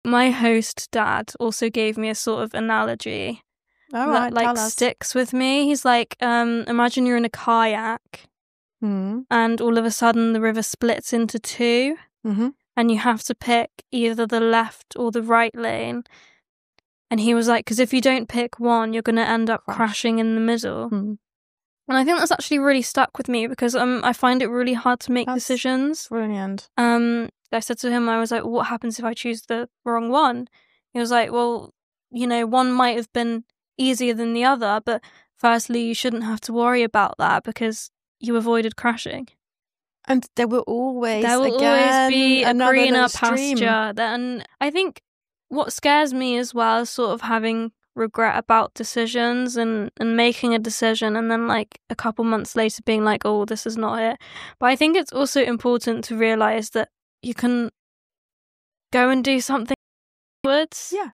my host dad also gave me a sort of analogy that like sticks with me. He's like, imagine you're in a kayak and all of a sudden the river splits into two and you have to pick either the left or the right lane. And he was like, because if you don't pick one, you're going to end up crashing in the middle. And I think that's actually really stuck with me because I find it really hard to make decisions. Brilliant. I said to him, I was like, what happens if I choose the wrong one? He was like, well, you know, one might have been easier than the other, but firstly, you shouldn't have to worry about that because you avoided crashing. And there will always be a greener pasture. And I think what scares me as well is sort of having regret about decisions and making a decision and then like a couple months later being like, oh, this is not it. But I think it's also important to realise that you can go and do something afterwards. Yeah.